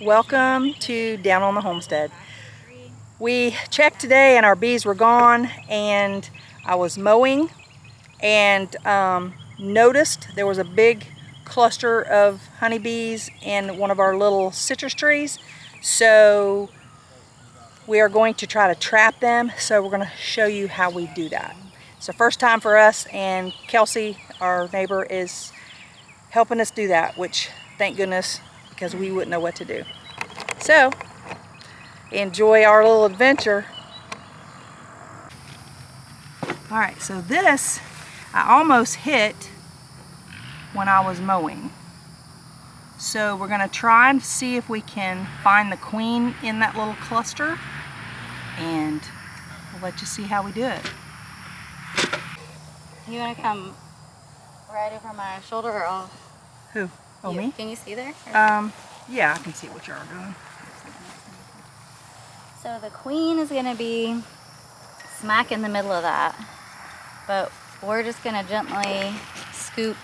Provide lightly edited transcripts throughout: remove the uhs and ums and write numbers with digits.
welcome to Down on the Homestead. We checked today and our bees were gone, and I was mowing and noticed there was a big cluster of honeybees in one of our little citrus trees. So we are going to try to trap them, so we're going to show you how we do that. It's the first time for us, and Kelsey, our neighbor, is helping us do that, which thank goodness, because we wouldn't know what to do. So enjoy our little adventure. Alright, so this I almost hit when I was mowing. So we're going to try and see if we can find the queen in that little cluster, and we'll let you see how we do it. You want to come right over my shoulder, or I'll... Who? Oh, me? Can you see there? Yeah, I can see what you're doing. So the queen is going to be smack in the middle of that, but we're just going to gently scoop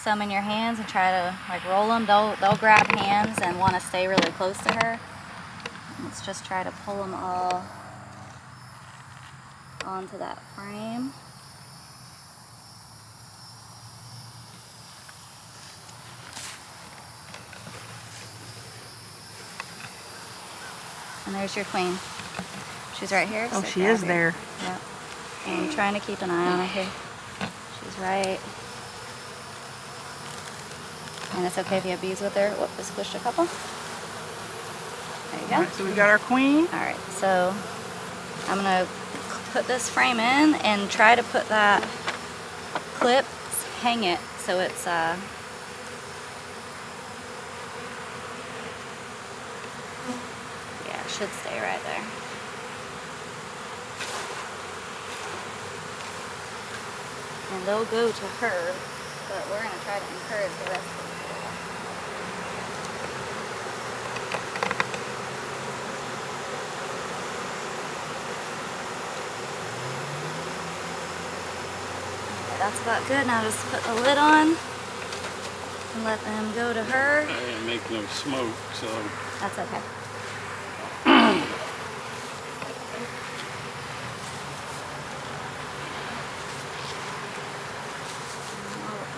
some in your hands and try to like roll them. They'll grab hands and want to stay really close to her. Let's just try to pull them all onto that frame. And there's your queen. She's right here. Oh, so she is her. there. Yep. And I'm trying to keep an eye on her here. She's right. And it's okay if you have bees with her. Whoop, just squished a couple. There you go. Alright, so we got our queen. Alright, so I'm going to put this frame in and try to put that clip, hang it so it's yeah, it should stay right there. And they'll go to her, but we're going to try to encourage the rest of them. That's about good. Now just put the lid on and let them go to her. I didn't make no smoke, so... That's okay.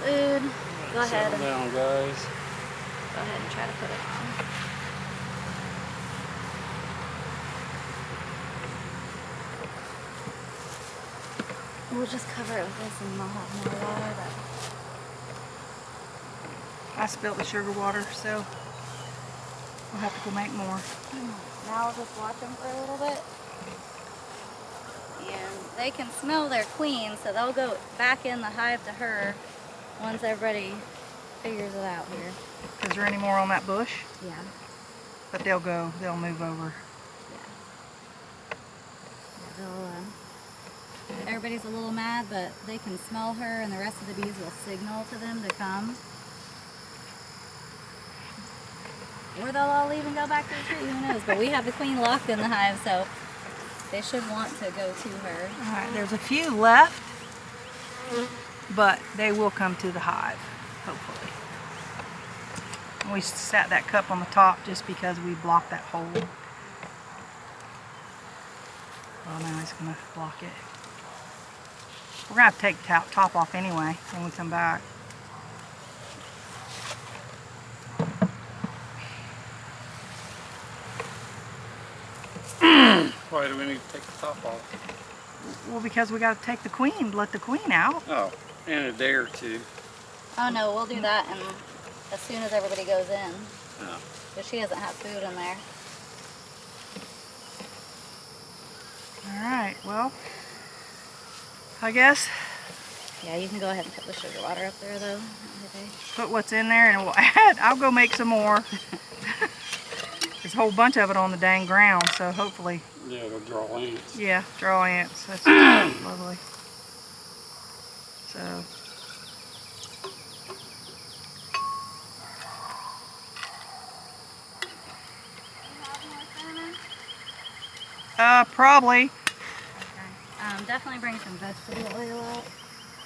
Food. Go ahead. Settle down, guys. Go ahead and try to put it on. We'll just cover it with this and I'll have more water. But I spilled the sugar water, so we'll have to go make more. now I'll just watch them for a little bit. And they can smell their queen, so they'll go back in the hive to her once everybody figures it out here. Is there any more on that bush? Yeah. But they'll move over. Yeah, everybody's a little mad, but they can smell her, and the rest of the bees will signal to them to come. Or they'll all leave and go back to the tree, who knows? But we have the queen locked in the hive, so they should want to go to her. Alright, there's a few left, but they will come to the hive, hopefully. We sat that cup on the top just because we blocked that hole. Well, now he's going to block it. We're going to have to take the top off anyway when we come back. Why do we need to take the top off? Well, because we got to take the queen, let the queen out. Oh, in a day or two. Oh no, we'll do that and as soon as everybody goes in. Oh. Because she doesn't have food in there. Alright, well, I guess Yeah, you can go ahead and put the sugar water up there though. put what's in there and we'll add. I'll go make some more. There's a whole bunch of it on the dang ground, so hopefully. Yeah, it'll draw ants. Yeah, draw ants. That's lovely. So. Probably. Okay. Definitely bring some vegetable oil out.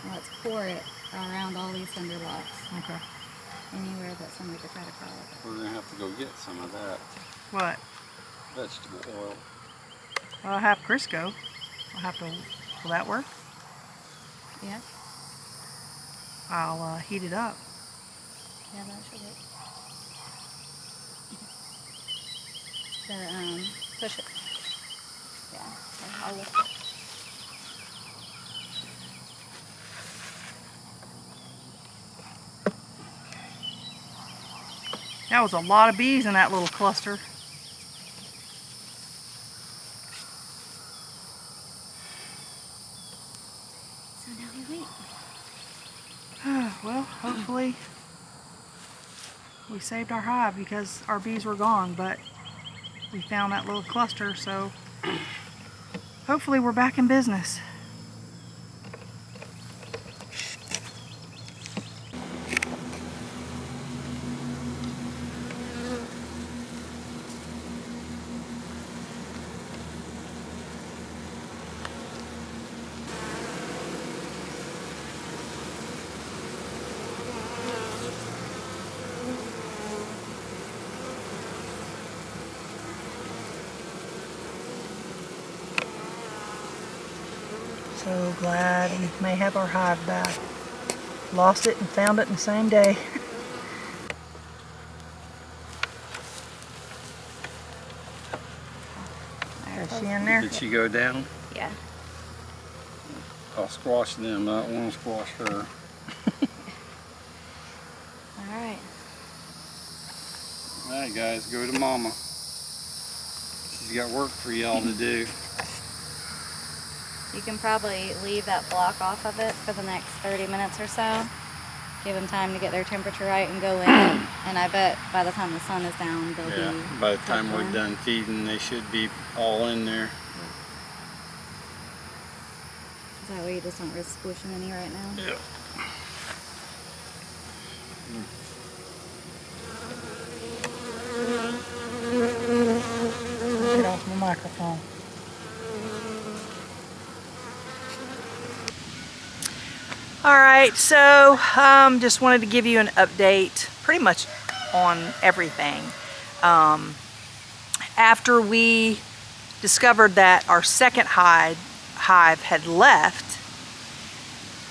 And let's pour it around all these cinder blocks. Okay. anywhere that somebody could try to crawl up. We're gonna have to go get some of that What? vegetable oil. Well, I have Crisco. I'll have to, will that work? Yeah, I'll heat it up. yeah, that should work. Push it. Yeah, I'll lift it. That was a lot of bees in that little cluster. So now we wait. Well, hopefully we saved our hive because our bees were gone, but we found that little cluster, so hopefully we're back in business. So glad we may have our hive back. Lost it and found it in the same day. Is she in there? Did she go down? Yeah. I'll squash them. I don't want to squash her. Alright. Alright guys, go to mama. She's got work for y'all to do. You can probably leave that block off of it for the next 30 minutes or so. Give them time to get their temperature right and go in. And I bet by the time the sun is down, they'll Yeah, be by the time tucked we're in. done feeding, they should be all in there. Is that way you just don't risk squishing any right now? Yeah. Get off my microphone. Alright, so just wanted to give you an update pretty much on everything. After we discovered that our second hive had left,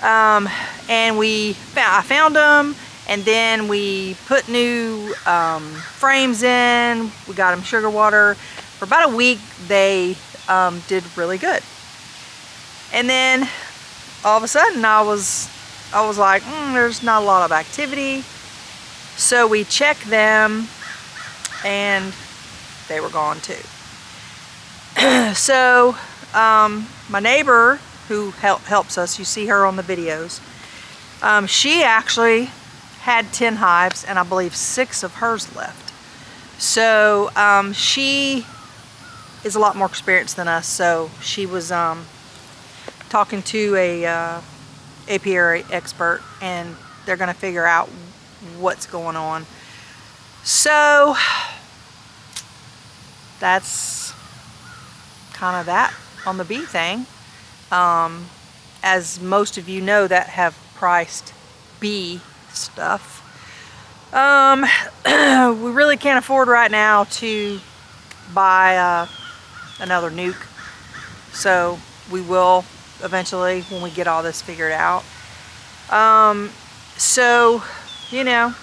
and I found them, and then we put new frames in. We got them sugar water. For about a week, they did really good. And then all of a sudden, I was like, there's not a lot of activity. So we checked them, and they were gone too. So my neighbor who helps us, you see her on the videos, she actually had 10 hives, and I believe 6 of hers left. So she is a lot more experienced than us, so she was talking to a apiary expert, and they're going to figure out what's going on. So that's kind of that on the bee thing. As most of you know that have priced bee stuff, we really can't afford right now to buy another nuke, so we will eventually when we get all this figured out. So you know,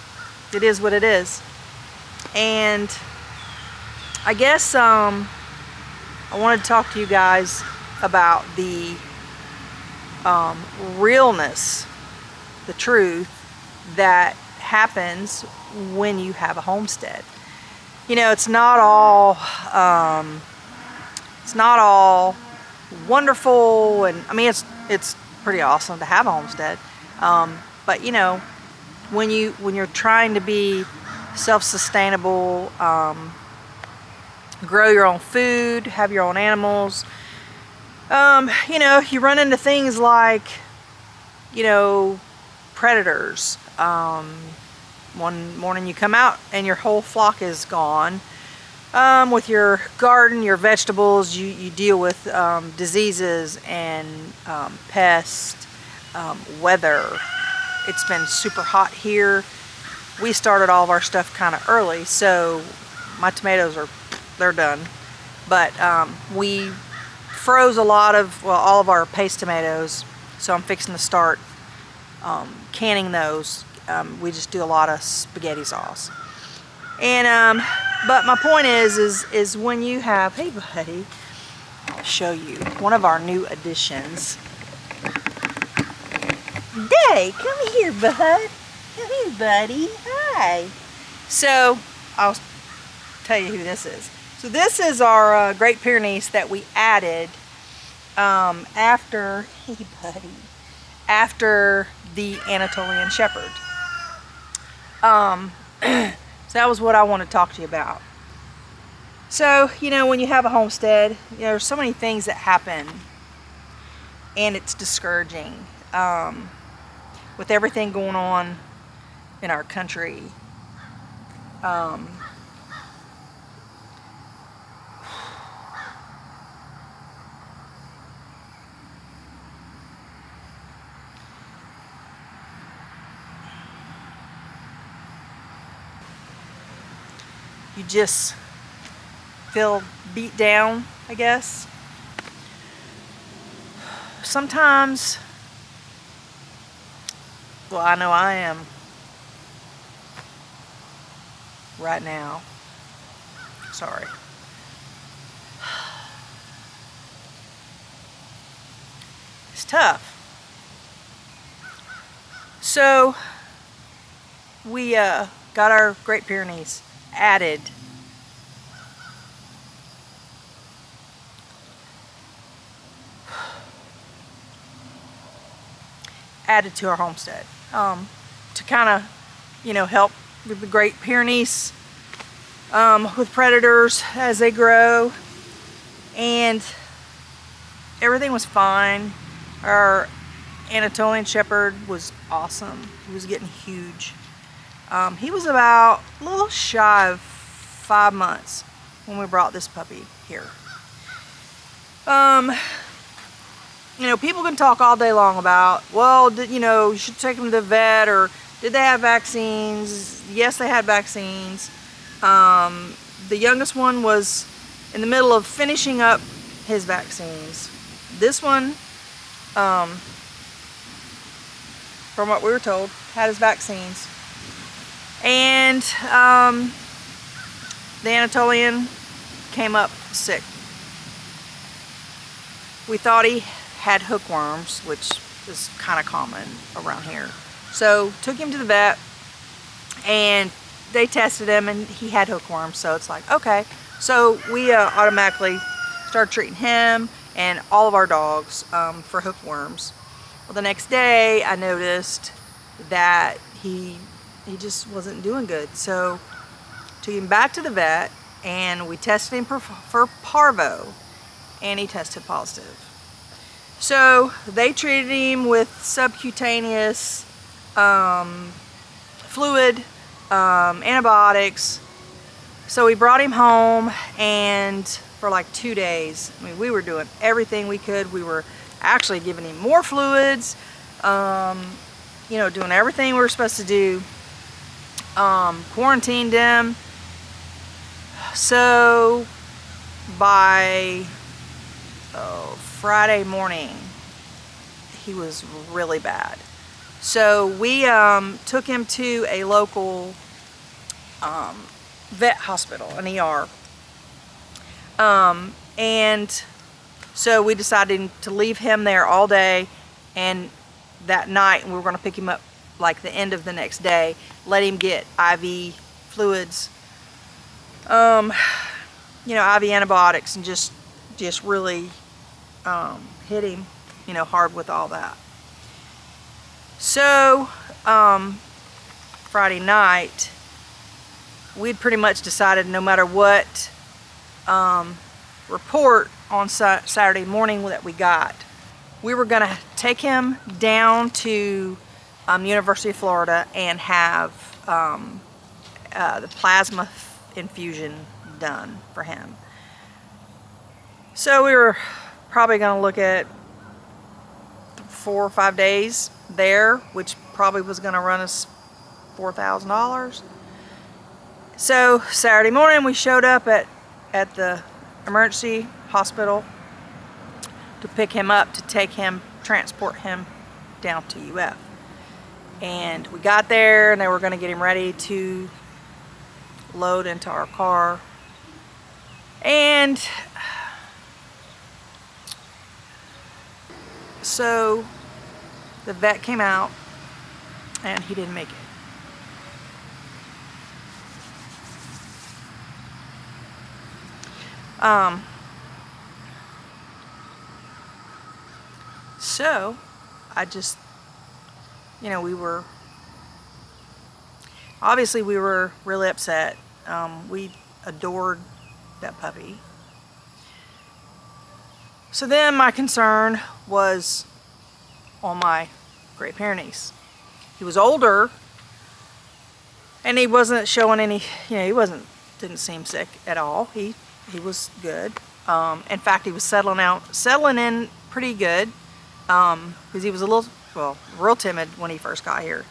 it is what it is. And I guess I wanted to talk to you guys about the realness, the truth that happens when you have a homestead. You know, it's not all wonderful, and I mean it's pretty awesome to have a homestead, but you know, when you're trying to be self-sustainable, grow your own food, have your own animals, you know, you run into things like, you know, predators. One morning you come out and your whole flock is gone. With your garden, your vegetables, you deal with diseases and pests, weather. It's been super hot here. we started all of our stuff kind of early, so my tomatoes they're done. But we froze a lot of, well, all of our paste tomatoes, so I'm fixing to start canning those. We just do a lot of spaghetti sauce. And but my point is when you have, hey buddy, I'll show you one of our new additions. Day, come here, bud. Come here, buddy. Hi. So I'll tell you who this is. So this is our Great Pyrenees that we added after, hey buddy, after the Anatolian Shepherd. So that was what I want to talk to you about. So, you know, when you have a homestead, you know, there's so many things that happen, and it's discouraging. With everything going on in our country, you just feel beat down, I guess. Sometimes, well, I know I am right now. Sorry. It's tough. So we got our Great Pyrenees added to our homestead to kind of, you know, help with the Great Pyrenees with predators as they grow. And everything was fine. Our Anatolian Shepherd was awesome. He was getting huge. He was about a little shy of 5 months when we brought this puppy here. You know, people can talk all day long about, well, you know, you should take them to the vet, or did they have vaccines? Yes, they had vaccines. The youngest one was in the middle of finishing up his vaccines. This one, from what we were told, had his vaccines. And the Anatolian came up sick. We thought he had hookworms, which is kind of common around here. So took him to the vet, and they tested him, and he had hookworms. So it's like, okay. So we automatically started treating him and all of our dogs for hookworms. Well, the next day I noticed that he just wasn't doing good. So took him back to the vet, and we tested him for parvo, and he tested positive. So they treated him with subcutaneous fluid, antibiotics. So we brought him home, and for like 2 days, I mean, we were doing everything we could. We were actually giving him more fluids, you know, doing everything we were supposed to do. Quarantined him. So by Friday morning, he was really bad. So we took him to a local vet hospital, an ER. And so we decided to leave him there all day, and that night we were going to pick him up like the end of the next day, let him get IV fluids, you know, IV antibiotics, and just really hit him, you know, hard with all that. So Friday night, we'd pretty much decided no matter what report on Saturday morning that we got, we were gonna take him down to University of Florida and have the plasma infusion done for him. So we were probably gonna look at 4 or 5 days there, which probably was gonna run us $4,000. So Saturday morning we showed up at the emergency hospital to pick him up, to transport him down to UF. And we got there and they were going to get him ready to load into our car. And so the vet came out and he didn't make it. So I just, you know, we were really upset. We adored that puppy. So then my concern was on my Great Pyrenees. He was older and he wasn't showing any, you know, didn't seem sick at all. He was good. In fact, he was settling in pretty good, because he was real timid when he first got here.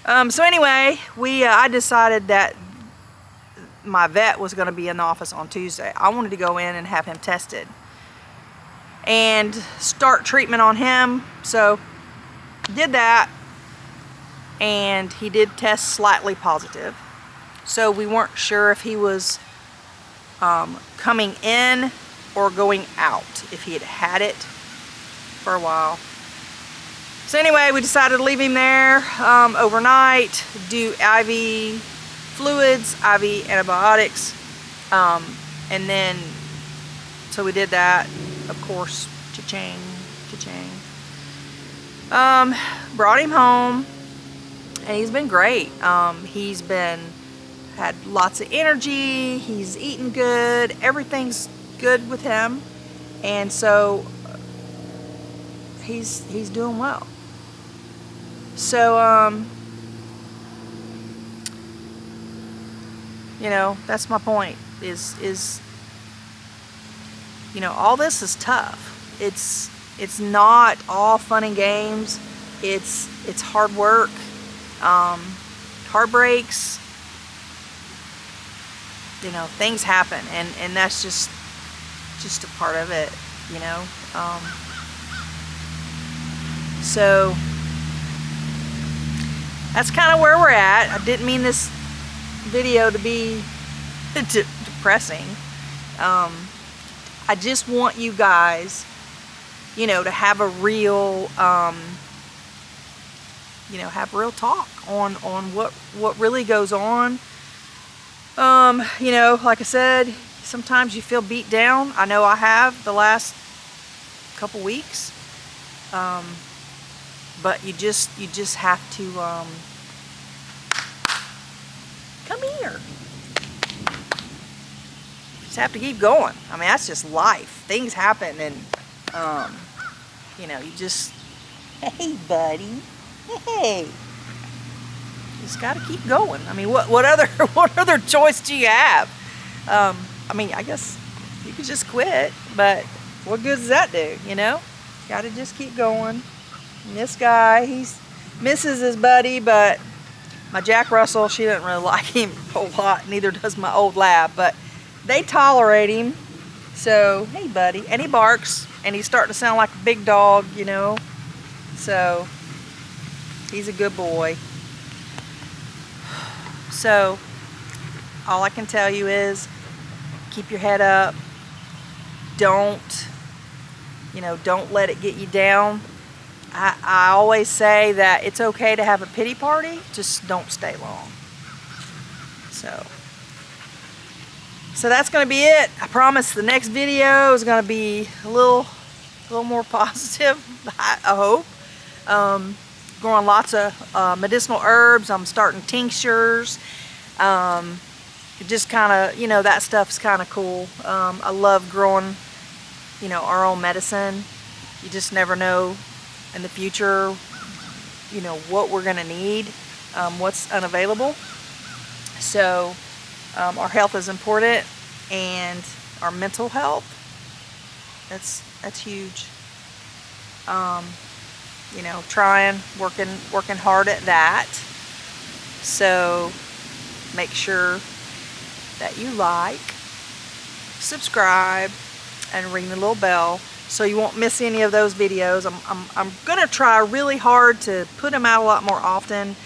So anyway, I decided that my vet was going to be in the office on Tuesday. I wanted to go in and have him tested and start treatment on him. So did that, and he did test slightly positive. So we weren't sure if he was coming in or going out, if he had had it for a while. So anyway, we decided to leave him there overnight, do IV fluids, IV antibiotics, and then, so we did that, of course, cha-ching, cha-ching. Brought him home, and he's been great. He's had lots of energy, he's eating good, everything's good with him, and so he's doing well. So you know, that's my point, is you know, all this is tough. It's not all fun and games. It's hard work, heartbreaks. You know, things happen, and that's just a part of it, you know. So that's kind of where we're at. I didn't mean this video to be depressing. I just want you guys, you know, to have a real, you know, have real talk on what really goes on. You know, like I said, sometimes you feel beat down. I know I have the last couple weeks. But you just have to come here. Just have to keep going. I mean, that's just life. Things happen, and you know, you just, hey buddy, hey. Just got to keep going. I mean, what other choice do you have? I mean, I guess you could just quit, but what good does that do, you know? Got to just keep going. And this guy, he misses his buddy, but my Jack Russell, she doesn't really like him a whole lot, neither does my old lab, but they tolerate him. So, hey buddy, and he barks, and he's starting to sound like a big dog, you know? So, he's a good boy. So, all I can tell you is keep your head up. Don't let it get you down. I always say that it's okay to have a pity party, just don't stay long. So that's going to be it. I promise the next video is going to be a little more positive, I hope. Growing lots of medicinal herbs. I'm starting tinctures. Just kind of, you know, that stuff's kind of cool. I love growing, you know, our own medicine. You just never know in the future, you know, what we're going to need, what's unavailable. So our health is important, and our mental health, that's huge. You know, working hard at that. So make sure that you like, subscribe, and ring the little bell so you won't miss any of those videos. I'm gonna try really hard to put them out a lot more often.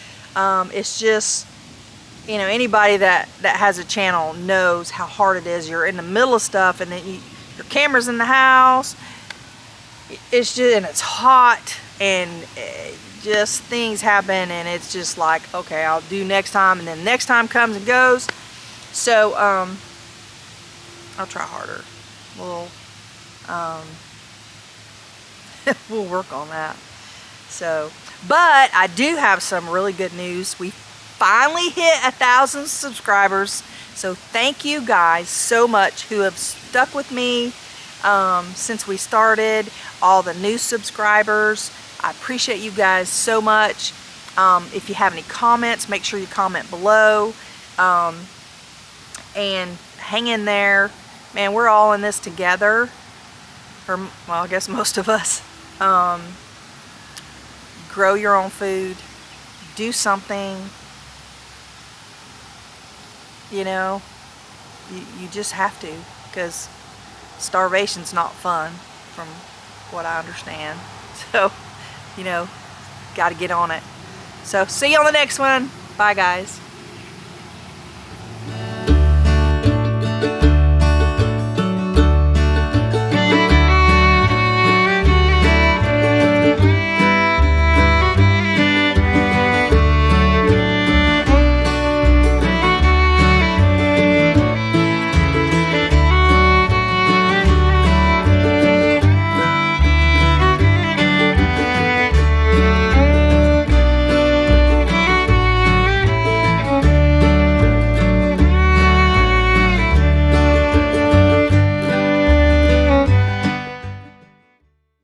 It's just, you know, anybody that has a channel knows how hard it is. You're in the middle of stuff, and then your camera's in the house. It's just, and it's hot, and just things happen, and it's just like, okay, I'll do next time, and then next time comes and goes. So I'll try harder. We'll work on that. So, but I do have some really good news. We finally hit 1,000 subscribers. So thank you guys so much who have stuck with me since we started. All the new subscribers, I appreciate you guys so much. If you have any comments, make sure you comment below. And hang in there. Man, we're all in this together. Or, well, I guess most of us. Grow your own food. Do something. You know, you just have to, because starvation's not fun, from what I understand. So, you know, got to get on it. So, see you on the next one. Bye, guys.